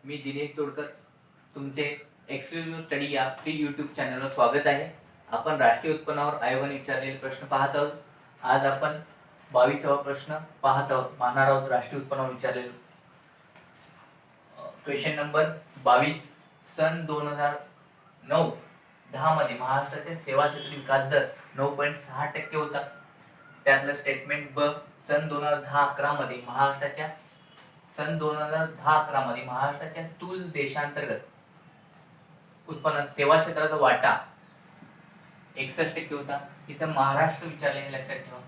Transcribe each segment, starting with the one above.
मी दिनेश तोडकर तुमचे exclusive study या free YouTube चॅनलवर स्वागत आहे. आपण राष्ट्रीय उत्पन्नावर आयोगाने विचारलेले प्रश्न पाहत आहोत. आज आपण 22वा प्रश्न पाहत आहोत, पाहणार आहोत राष्ट्रीय उत्पन्नावर विचारलेले क्वेश्चन नंबर 22. सन 2009-10 मध्ये महाराष्ट्राचे सेवा क्षेत्र विकास दर 9.6% होता. त्यातलं स्टेटमेंट ब. सन 2010-11 मध्ये महाराष्ट्राच्या स्थूल देशांतर्गत उत्पन्नात सेवा क्षेत्राचा वाटा 61% होता. इथं महाराष्ट्र विचारले, लक्षात ठेवा.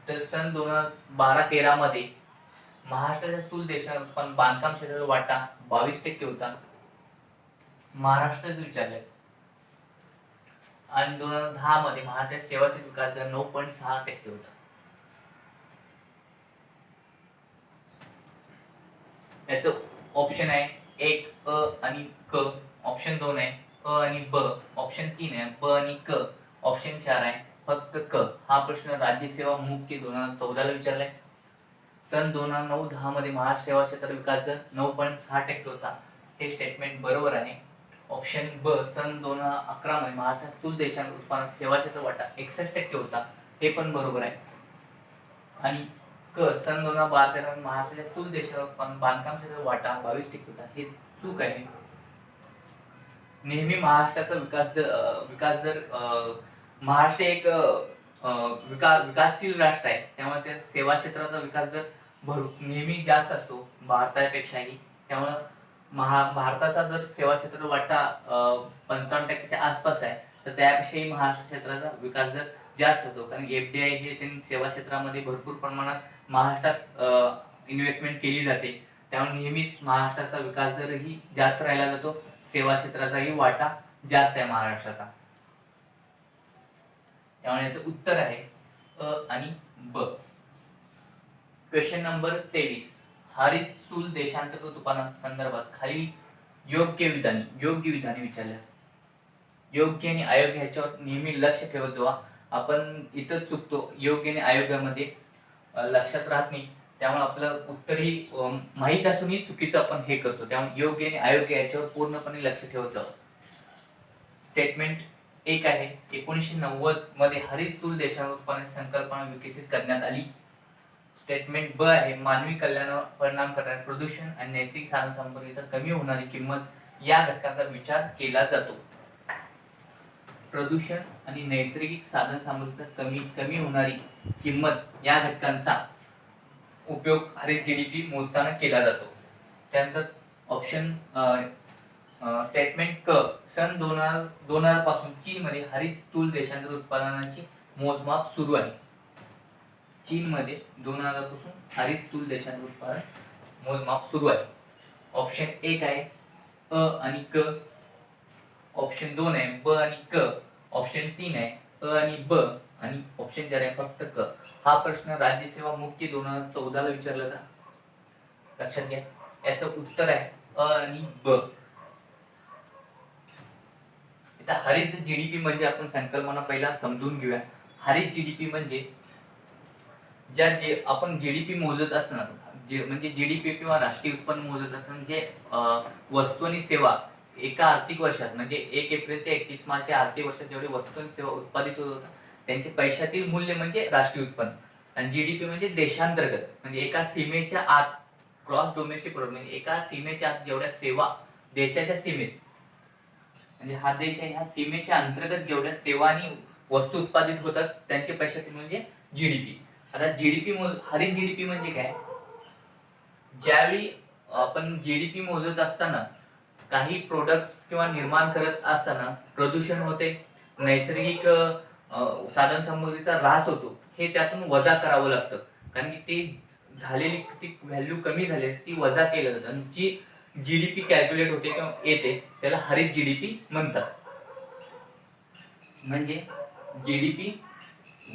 तर सन 2012-13 मध्ये महाराष्ट्राच्या स्थूल देशात उत्पन्न बांधकाम क्षेत्राचा वाटा 22% होता. महाराष्ट्रात विचारले. आणि 2010 मध्ये महाराष्ट्राच्या सेवा क्षेत्र विकास दर 9.6% होता. याचं ऑप्शन आहे 1 अ आणि क, ऑप्शन 2 आहे अ आणि ब, ऑप्शन 3 आहे ब आणि क, ऑप्शन 4 आहे फक्त क. हा प्रश्न राज्य सेवा मुख्य 2014 ला विचारलाय. सन 2009-10 मध्ये महाराष्ट्र सेवा क्षेत्र विकास दर 9.6% होता. हे स्टेटमेंट बरोबर आहे. ऑप्शन ब. सन 2011 मध्ये महाराष्ट्र स्थूल देशांत उत्पन्नात सेवा क्षेत्र वाटा 61% होता. हे पण बरोबर आहे. आणि क. सन 2012-13 महाराष्ट्राच्या स्थूल देशात बांधकाम क्षेत्राचा वाटा 22% होता. हे चूक आहे. नेहमी महाराष्ट्राचा विकास दर महाराष्ट्र एक विकासशील राष्ट्र आहे, त्यामुळे त्या सेवा क्षेत्राचा विकास दर नेहमी जास्त असतो भारतापेक्षाही. त्यामुळे भारताचा जर सेवा क्षेत्र वाटा 55% आसपास आहे, तर त्यापेक्षाही महाराष्ट्र क्षेत्राचा विकास दर जास्त होतो. कारण FDI हे सेवा क्षेत्रामध्ये भरपूर प्रमाणात महाराष्ट्रात इन्व्हेस्टमेंट केली जाते. त्यामुळे नेहमीच महाराष्ट्राचा विकास दरही जास्त राहिला जातो. सेवा क्षेत्राचाही वाटा जास्त आहे महाराष्ट्राचा. त्यामुळे याचं उत्तर आहे अ आणि ब. Question number 23. हरित स्थूल देशांतर्गत उत्पन्ना संदर्भात खाली योग्य विधाने विचारल्या. योग्य आणि अयोग्य ह्याच्यावर नेहमी लक्ष ठेवत जावा. आपण इथं चुकतो, योग्य आणि अयोग्यामध्ये लक्षात राहत नाही. त्यामुळे आपलं उत्तरही माहीत असूनही चुकीचं आपण हे करतो. त्यामुळे योग्य आणि अयोग्य याच्यावर पूर्णपणे लक्ष ठेवत जावं. स्टेटमेंट 1 आहे 1990 मध्ये हरित स्थूल देशांवर उत्पन्नाची संकल्पना विकसित करण्यात आली. स्टेटमेंट ब आहे मानवी कल्याणावर परिणाम करणारे प्रदूषण आणि नैसर्गिक साधनसंपत्तीची कमी होणारी किंमत या घटकाचा विचार केला जातो. प्रदूषण आणि नैसर्गिक साधनसंपत्तीची कमी होणारी किंमत या घटकांचा उपयोग हरित GDP मोजताना केला जातो. त्यानंतर ऑप्शन स्टेटमेंट क. सन 2000 पासून चीन मध्ये हरित स्थूल देशांतर्गत उत्पादनाची मोजमाप सुरू आहे. चीन मध्ये 2000 पासून हरित स्थूल देशांतर्गत उत्पादन मोजमाप सुरू आहे. ऑप्शन 1 आहे अ आणि क, ऑप्शन 2 आहे ब आणि क, ऑप्शन 3 आहे अ आणि ब, आणि ऑप्शन 4 आहे फक्त क. हा प्रश्न राज्य सेवा मुख्य 2014 ला विचारला होता. लक्षात घ्या. याचं उत्तर आहे अ आणि ब. इथं हरित GDP म्हणजे आपण संकल्पना पहिला समजून घेऊया. हरित GDP म्हणजे जे आपण GDP मोजत असताना म्हणजे GDP किंवा राष्ट्रीय उत्पन्न मोजत असताना जे वस्तू आणि सेवा एका आर्थिक वर्षात म्हणजे 1 एप्रिल ते 31 मार्च या आर्थिक वर्षात जेवढे वस्तू आणि सेवा उत्पादित होत होतात त्यांचे पैशातील मूल्य म्हणजे राष्ट्रीय उत्पन्न. आणि GDP म्हणजे देशांतर्गत म्हणजे एका सीमेच्या आत ग्रॉस डोमेस्टिक प्रोडक्ट म्हणजे एका सीमेच्या आत जेवढ्या सेवा देशाच्या सीमेत म्हणजे हा देश आहे, ह्या सीमेच्या अंतर्गत जेवढ्या सेवा आणि वस्तू उत्पादित होतात त्यांचे पैशातील म्हणजे GDP. आता हरित GDP म्हणजे काय? ज्यावेळी आपण GDP मोजत असताना काही प्रोडक्ट किंवा निर्माण करत असताना प्रदूषण होते, नैसर्गिक साधनसंपत्तीचा ऱ्हास होतो, हे त्यातून वजा करावं लागतं. कारण की ते झालेली ती व्हॅल्यू कमी झाली ती वजा केलं जातं आणि जी GDP कॅल्क्युलेट होते किंवा येते त्याला हरित GDP म्हणतात. म्हणजे GDP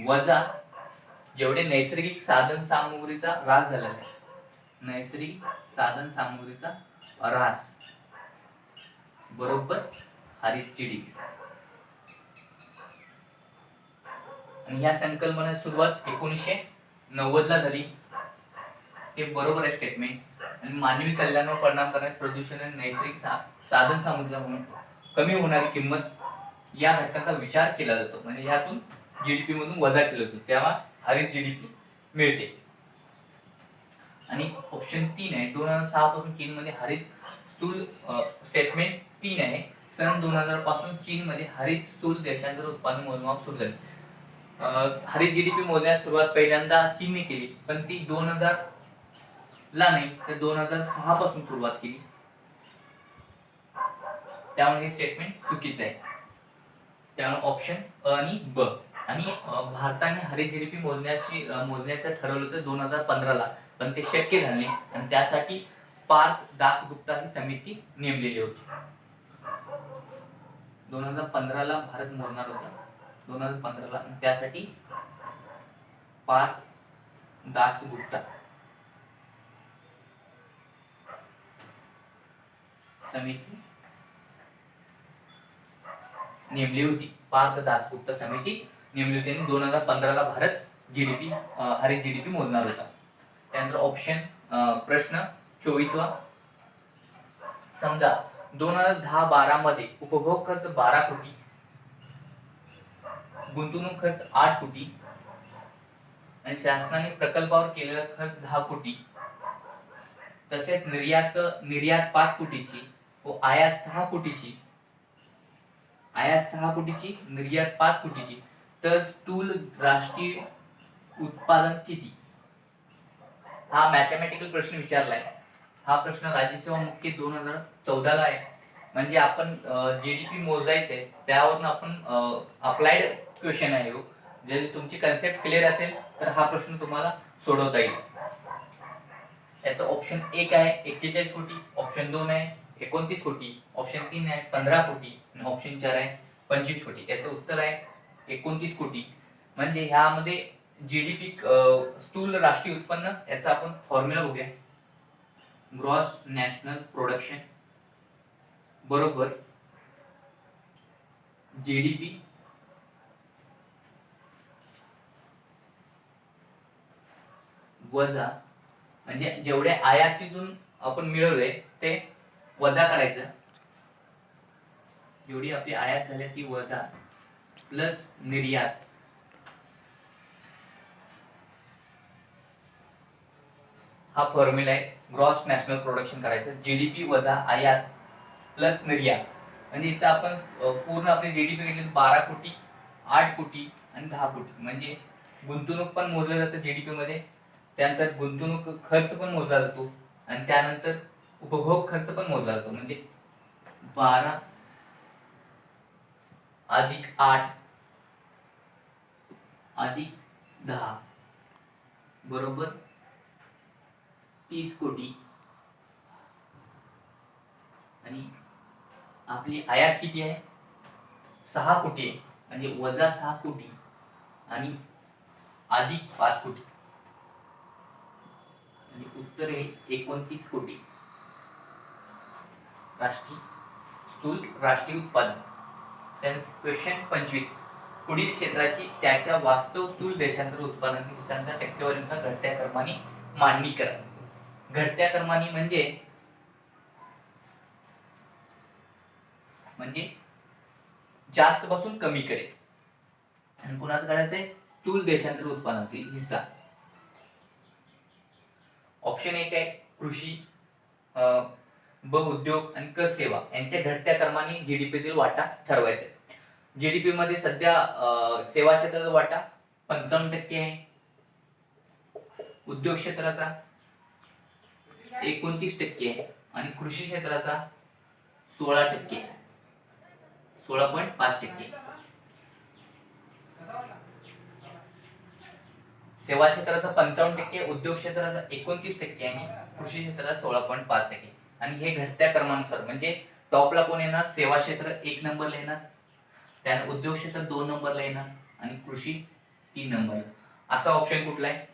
वजा जेवढे नैसर्गिक साधन सामुग्रीचा ऱ्हास झालेला आहे, नैसर्गिक साधन सामुग्रीचा ऱ्हास बरोबर हरित GDP. आणि या संकल्पनेची सुरुवात 1990 ला झाली. हे बरोबर आहे स्टेटमेंट. आणि मानवी कल्याणावर परिणाम करणारे प्रदूषण आणि नैसर्गिक साधन सामग्री म्हणून कमी होणारी किंमत या घटकाचा विचार केला जातो. म्हणजे ह्यातून जीडीपी मधून वजा केलं जातं, तेव्हा हरित जीडीपी मिळते. आणि ऑप्शन 3 आहे 2006 पासून चीन मध्ये हरित स्थूल स्टेटमेंट 3 आहे. सन 2000 पासून चीन मध्ये हरित स्थूल देशांतर उत्पादन मोजमाप सुरू झाले. हरित जीडीपी मोजण्यास सुरुवात पहिल्यांदा चीनने केली, पण ती 2000 ला नाही तर 2006 पासून सुरुवात केली. त्यामुळे हे स्टेटमेंट चुकीचं आहे. त्यामुळे ऑप्शन अ आणि ब. आणि भारताने हरित जीडीपी मोजण्याचं ठरवलं होतं 2015 ला, पण ते शक्य झाले नाही आणि त्यासाठी पार्थ दासगुप्ता ही समिती नेमलेली होती. 2015 ला भारत मोजणार होता, 2015 ला, त्यासाठी पार्थ दासगुप्ता समिती नेमली होती. पार्थ दासगुप्ता समिती नेमली होती आणि 2015 ला भारत जीडीपी हरित जीडीपी मोजणार होता. त्यानंतर ऑप्शन प्रश्न 24वा. समजा 2010-12 मध्ये उपभोग खर्च 12 कोटी, गुंतवणूक खर्च 8 कोटी आणि शासनाने प्रकल्पावर केलेला खर्च 10 कोटी, तसेच निर्यात 5 कोटीची व आयात 6 कोटीची, निर्यात 5 कोटीची, तर स्थूल राष्ट्रीय उत्पादन किती? हा मॅथमॅटिकल प्रश्न विचारलाय. हा प्रश्न राज्यसेवा मुख्य 2014 ला आहे. म्हणजे आपण जीडीपी मोजायचंय त्यावरून आपण अप्लाइड क्वेश्चन आहे. जर तुमची कन्सेप्ट क्लिअर असेल तर हा प्रश्न तुम्हाला सोडवता येईल. याचं ऑप्शन 1 आहे 41 कोटी, ऑप्शन 2 आहे 29 कोटी, ऑप्शन 3 आहे 15 कोटी आणि ऑप्शन 4 आहे 25 कोटी. याचं उत्तर आहे 29 कोटी. म्हणजे ह्यामध्ये जीडीपी स्थूल राष्ट्रीय उत्पन्न याचा आपण फॉर्म्युला बघूया. ग्रॉस नॅशनल प्रोडक्शन बरोबर जीडीपी वजा, म्हणजे जेवढे आयातीतून आपण मिळवले ते वजा करायचं, जेवढी आपली आयात झाली ती वजा प्लस निर्यात, हा फॉर्म्युला आहे. ग्रॉस नॅशनल प्रोडक्शन करायचं, जीडीपी वजा आयात प्लस निर्यात. म्हणजे इथं आपण पूर्ण आपली जीडीपी घेतली 12 कोटी, 8 कोटी आणि 10 कोटी. म्हणजे गुंतवणूक पण मोजलं जातं जीडीपी मध्ये, त्यानंतर गुंतवणूक खर्च पण मोजला जातो आणि त्यानंतर उपभोग खर्च पण मोजला जातो. म्हणजे 12 अधिक 8 अधिक 10 बरोबर 30 कोटी. आणि आपली आयात किती आहे 6 कोटी आहे, म्हणजे वजा 6 कोटी आणि अधिक 5 कोटी आणि उत्तर आहे 29 कोटी स्थूल राष्ट्रीय उत्पादन. त्यानंतर क्वेश्चन 25. पुढील क्षेत्राची त्याच्या वास्तव स्थूल देशांतर उत्पादन हिस्सांच्या टक्केवारीनुसार घटत्या क्रमाने मांडणी करा. घटत्या क्रमाने म्हणजे जास्त पासून कमीकडे. आणि कुणाचं काढायचंय स्थूल देशांतर उत्पादनातील हिस्सा. ऑप्शन 1 आहे कृषी, ब उद्योग आणि क सेवा यांच्या घटत्या क्रमाने जीडीपीतील वाटा ठरवायचा. जीडीपी मध्ये सध्या सेवा क्षेत्राचा वाटा 55% आहे, उद्योग क्षेत्राचा 29% आहे आणि कृषी क्षेत्राचा 16%, 16.5%. सेवा क्षेत्राचा 55%, उद्योग क्षेत्राचा 29% आणि कृषी क्षेत्राचा 16.5%. आणि हे घटत्या क्रमानुसार, म्हणजे टॉपला कोण येणार सेवा क्षेत्र 1 नंबरला येणार, त्यानंतर उद्योग क्षेत्र 2 नंबरला येणार आणि कृषी 3 नंबरला. असा ऑप्शन कुठला आहे?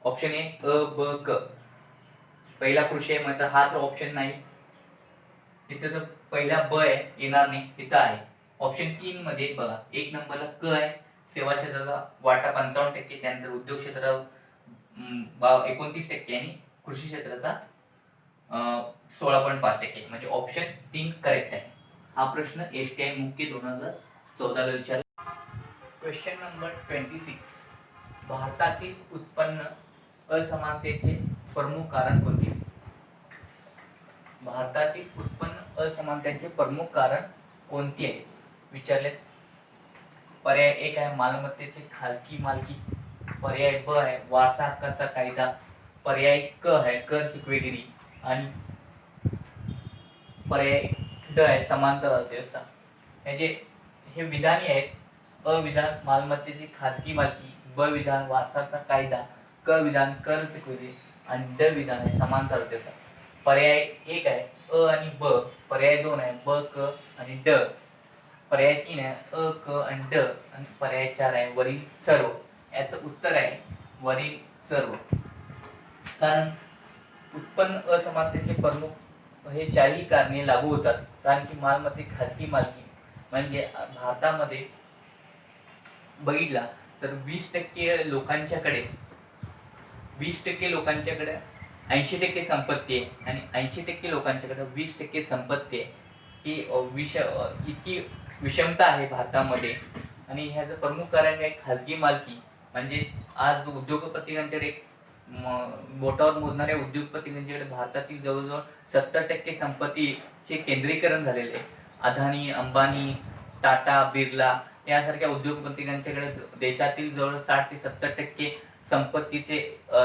ऑप्शन ए अ ब क. पहिला कृषी आहे म्हणजे हा तर ऑप्शन नाही, इथे तर पहिला ब आहे येणार नाही, इथं आहे. ऑप्शन 3 मध्ये बघा 1 नंबरला क आहे, सेवा क्षेत्राचा वाटा 55%, त्यानंतर उद्योग क्षेत्राचा 29% आणि कृषी क्षेत्राचा 16.5%, म्हणजे ऑप्शन 3 करेक्ट आहे. हा प्रश्न STI मुख्य 2014 ला विचारला. Question number 26. भारतातील उत्पन्न असमानतेचे प्रमुख कारण कोणते? भारतातील उत्पन्न असमानतेचे प्रमुख कारण कोणते आहे विचारले. पर्याय 1 आहे मालमत्तेची खाजगी मालकी, पर्याय ब आहे वारसा हक्काचा कायदा, पर्याय क आहे कर चुकवेगिरी आणि पर्याय ड आहे समांतर अर्थव्यवस्था. हे विधानी आहेत. अ विधान मालमत्तेची खाजगी मालकी, ब विधान वारसाचा कायदा, क विधान कर चुकवेगिरी आणि ड विधान आहे समांतर अर्थव्यवस्था. पर्याय 1 आहे अ आणि ब, पर्याय 2 आहे ब क आणि ड, पर्याय 3 आहे अ क आणि ड आणि पर्याय 4 आहे वरील सर्व. याचं उत्तर आहे वरील सर्व. कारण उत्पन्न असमानतेचे प्रमुख हे चारही कारणे लागू होतात. कारण की मालमत्ते खाजगी मालकी म्हणजे भारतामध्ये बघितला तर 20% लोकांच्याकडे 80% संपत्ती आहे आणि 80% लोकांच्याकडे 20% संपत्ती आहे. ही इतकी विषमता आहे भारतामध्ये. आणि ह्याचं प्रमुख कारण आहे खाजगी मालकी. म्हणजे आज उद्योगपतींच्याकडे बोटावर मोजणाऱ्या उद्योगपतींच्याकडे भारतातील जवळजवळ 70% संपत्तीचे केंद्रीकरण झालेले आहे. अदानी, अंबानी, टाटा, बिर्ला यासारख्या उद्योगपतींच्याकडे देशातील जवळ 60 ते 70% संपत्तीचे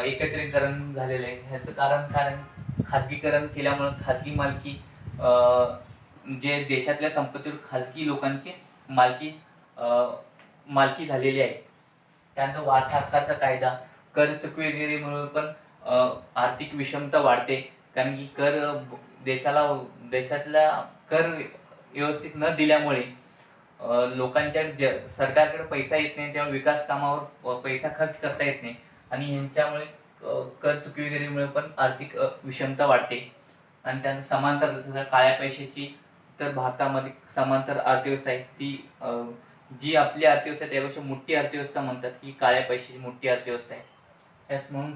एकत्रीकरण झालेले आहे. ह्याचं कारण खाजगीकरण केल्यामुळे खाजगी मालकी जे देशातल्या संपत्तीवर खाजगी लोकांची मालकी झालेली आहे. त्यानंतर वारसा हक्काचा कायदा, कर चुकवेगिरीमुळे पण आर्थिक विषमता वाढते. कारण की देशातल्या कर व्यवस्थित न दिल्यामुळे लोकांच्या सरकारकडे पैसा येत नाही, त्यामुळे विकास कामावर पैसा खर्च करता येत नाही आणि ह्यांच्यामुळे कर चुकवेगिरीमुळे पण आर्थिक विषमता वाढते. आणि त्यानंतर समांतर काळ्या पैशाची तर भारतामध्ये समांतर अर्थव्यवस्था आहे. ती जी आपली अर्थव्यवस्था त्यापेक्षा मोठी अर्थव्यवस्था म्हणतात की काळ्या पैशाची मोठी अर्थव्यवस्था आहे. यास म्हणून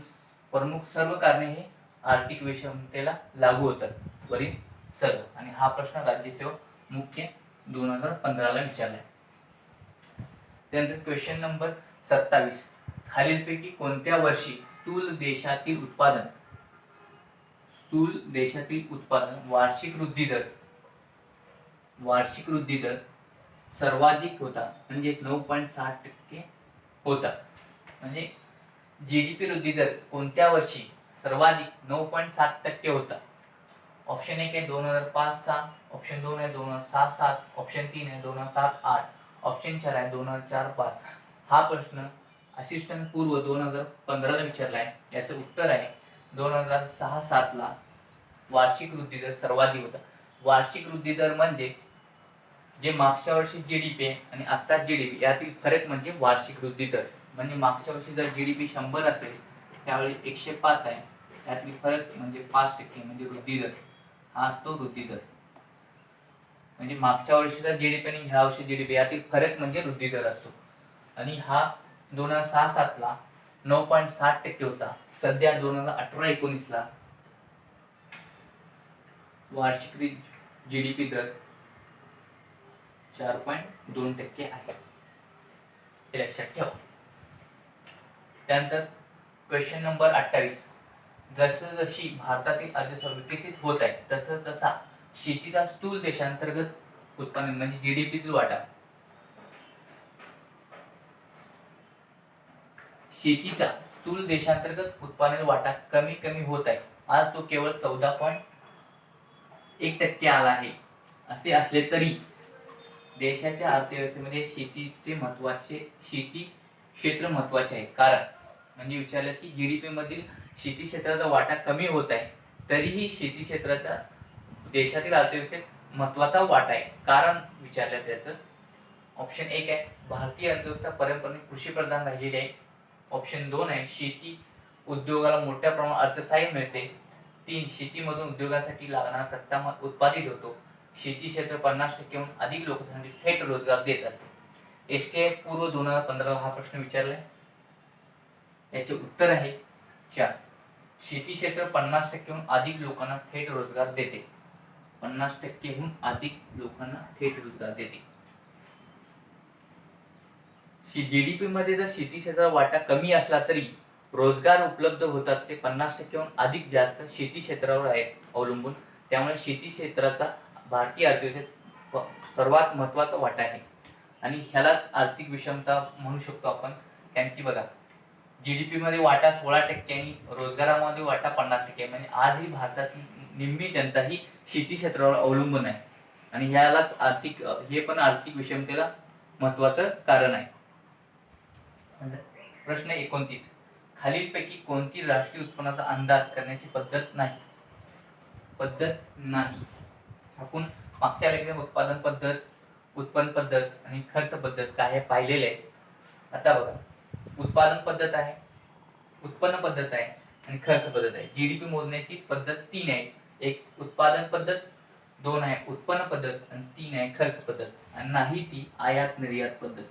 प्रमुख सर्व कारणे हे आर्थिक विषमतेला लागू होतात वरील सर्व. आणि हा प्रश्न राज्यसेवक मुख्य 2015 ला विचारलाय. त्यानंतर क्वेश्चन नंबर 27. खालीलपैकी कोणत्या वर्षी स्थूल देशातील उत्पादन वार्षिक वृद्धी दर सर्वाधिक होता, म्हणजे 9.6% होता. म्हणजे GDP वृद्धी दर कोणत्या वर्षी सर्वाधिक 9.7% होता? ऑप्शन 1 आहे 2005-6, ऑप्शन 2 आहे 2006-7, ऑप्शन 3 आहे 2007-8, ऑप्शन 4 आहे 2004-5. हा प्रश्न असिस्टंट पूर्व 2015 ला विचारला आहे. याचं उत्तर आहे 2006-7 ला वार्षिक वृद्धी दर सर्वाधिक होता. वार्षिक वृद्धी दर म्हणजे जे मागच्या वर्षी GDP आणि आता GDP यातील फरक म्हणजे वार्षिक वृद्धी दर. म्हणजे मागच्या वर्षी जर GDP 100 असेल त्यावेळी 105 आहे, यातील फरक म्हणजे 5% म्हणजे वृद्धी दर. हा असतो वृद्धी दर. म्हणजे मागच्या वर्षीचा GDP आणि ह्या वर्षी GDP यातील फरक म्हणजे वृद्धी दर असतो. आणि हा 2006-7 ला 9.7% होता. सध्या 2018-19 ला वार्षिक GDP दर 4.2% आहे. हे लक्षात ठेवा. त्यानंतर क्वेश्चन नंबर 28. जशी भारतातील अर्थव्यवस्था विकसित होत आहे तसा शेतीचा स्थूल देशांतर्गत उत्पन्न म्हणजे GDPतील वाटा. शेतीचा स्थूल देशांतर्गत उत्पन्न वाटा कमी होत आहे. आज तो केवळ 14.1% आला आहे. असे असले तरी देशाच्या अर्थव्यवस्थेमध्ये शेती क्षेत्र महत्वाचे आहे. कारण म्हणजे विचारलं की GDP मधील शेती क्षेत्राचा वाटा कमी होत आहे, तरीही शेती क्षेत्राचा देशातील अर्थव्यवस्थेत महत्वाचा वाटा आहे. कारण विचारलं त्याचं. ऑप्शन 1 आहे भारतीय अर्थव्यवस्था परंपरेने कृषी प्रधान राहिलेली आहे. ऑप्शन 2 आहे शेती उद्योगाला मोठ्या प्रमाणात अर्थसहाय्य मिळते. 3 शेतीमधून उद्योगासाठी लागणारा कच्चा माल उत्पादित होतो. शेती क्षेत्र 50%हून अधिक लोकांसाठी थेट रोजगार देत असते. STI पूर्व 2015 हा प्रश्न विचारलाय. याचे उत्तर आहे 4. शेती क्षेत्र 50%हून अधिक लोकांना थेट रोजगार देते. 50%हून अधिक लोकांना थेट रोजगार देते. जीडीपी मध्ये जर शेती क्षेत्राचा वाटा कमी असला तरी रोजगार उपलब्ध होतात ते 50%हून अधिक जास्त शेती क्षेत्रावर आहे अवलंबून. त्यामुळे शेती क्षेत्राचा भारतीय अर्थव्यवस्थेत सर्वात महत्त्वाचा वाटा आहे आणि ह्यालाच आर्थिक विषमता म्हणू शकतो आपण. कारण की बघा, जीडीपी मध्ये वाटा 16% आणि रोजगारामध्ये वाटा 50%. म्हणजे आजही भारतातील निम्मी जनता ही शेती क्षेत्रावर अवलंबून आहे आणि ह्यालाच हे पण आर्थिक विषमतेला महत्त्वाचं कारण आहे. प्रश्न 29. खालीलपैकी कोणती राष्ट्रीय उत्पन्नाचा अंदाज करण्याची पद्धत नाही? आपण मागच्या लेक्चरमध्ये उत्पादन पद्धत, उत्पन्न पद्धत आणि खर्च पद्धत काय हे पाहिलेले आहे. आता बघा, उत्पादन पद्धत आहे, उत्पन्न पद्धत आहे आणि खर्च पद्धत आहे. जीडीपी मोजण्याची पद्धत 3 आहे. एक उत्पादन पद्धत, 2 आहे उत्पन्न पद्धत आणि 3 आहे खर्च पद्धत आणि नाही ती आयात निर्यात पद्धत.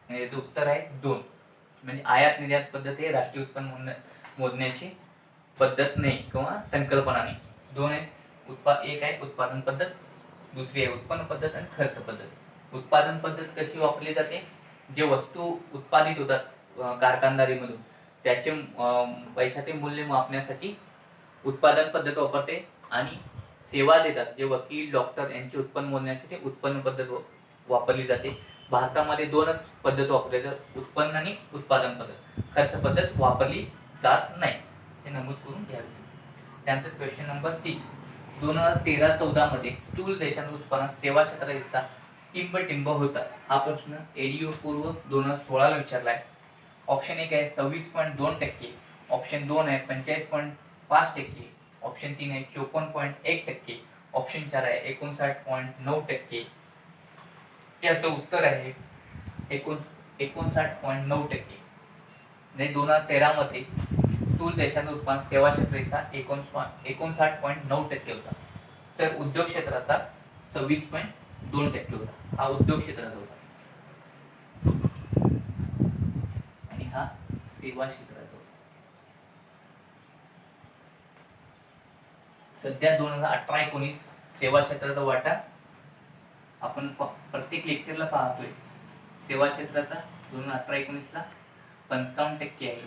म्हणजे याचं उत्तर आहे 2. म्हणजे आयात निर्यात पद्धत हे राष्ट्रीय उत्पन्न मोजण्याची पद्धत नाही किंवा संकल्पना नाही. 2 आहे एक आहे उत्पादन पद्धत, दुसरी आहे उत्पन्न पद्धत आणि खर्च पद्धत. उत्पादन पद्धत कशी वापरली जाते? जे वस्तू उत्पादित होतात कारखानदारीमधून त्याचे पैशाचे मूल्य मापण्यासाठी उत्पादन पद्धत वापरते आणि सेवा देतात जे वकील, डॉक्टर यांचे उत्पन्न मोजण्यासाठी उत्पन्न पद्धत वापरली जाते. भारतामध्ये 2च पद्धत वापरली जातात, उत्पन्न आणि उत्पादन पद्धत. खर्च पद्धत वापरली जात नाही, हे नमूद करून घ्यावे. त्यानंतर क्वेश्चन नंबर 30. 2013-14 मध्ये स्थूल देशांच्या उत्पन्नात सेवा क्षेत्राचा हिस्सा टिंब होता. हा प्रश्न एडीओ पूर्व 2016 ला विचारला आहे. ऑप्शन 1 आहे 26.2%, ऑप्शन 2 आहे 45.5%, ऑप्शन 3 आहे 54.1%, ऑप्शन 4 आहे 59.9%. याचं उत्तर आहे 59.9%. म्हणजे 2013 मध्ये स्थूल देशांचं उत्पन्न सेवा क्षेत्राचा 59.9% होता. तर उद्योग क्षेत्राचा 26.2% होता. हा उद्योग क्षेत्राचा होता आणि हा सेवा क्षेत्राचा होता. सध्या 2018-19 सेवा क्षेत्राचा वाटा आपण प्रत्येक लेक्चरला पाहतोय. सेवा क्षेत्राचा 2018-19 ला 55% आहे.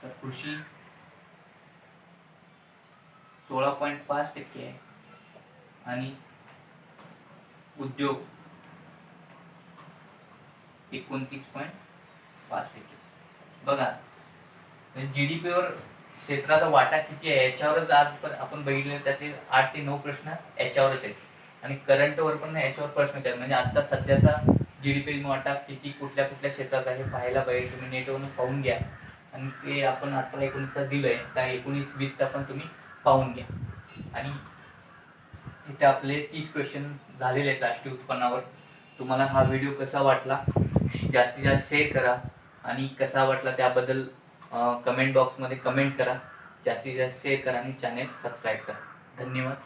तर कृषी 16.5% आहे आणि उद्योग 29.5%. बघा, जीडीपीवर क्षेत्राचा वाटा किती आहे याच्यावरच आज आपण बघितले त्याचे 8 ते 9 प्रश्न याच्यावरच आहेत आणि करंटवर पण याच्यावर प्रश्न आहेत. म्हणजे आता सध्याचा जीडीपी वाटा किती कुठल्या क्षेत्रात आहे पाहायला पाहिजे. तुम्ही नेटवरून पाहून घ्या आणि ते आपण 18-19 दिलंय, त्या 19-20 पण तुम्ही पाहून घ्या. आणि इथे आपले 30 क्वेश्चन झालेले आहेत राष्ट्रीय उत्पन्नावर. तुम्हाला हा व्हिडिओ कसा वाटला जास्तीत जास्त शेअर करा आणि कसा वाटला त्याबद्दल कमेंट बॉक्समध्ये कमेंट करा. जास्तीत जास्त शेअर करा आणि चॅनेल सबस्क्राईब करा. धन्यवाद.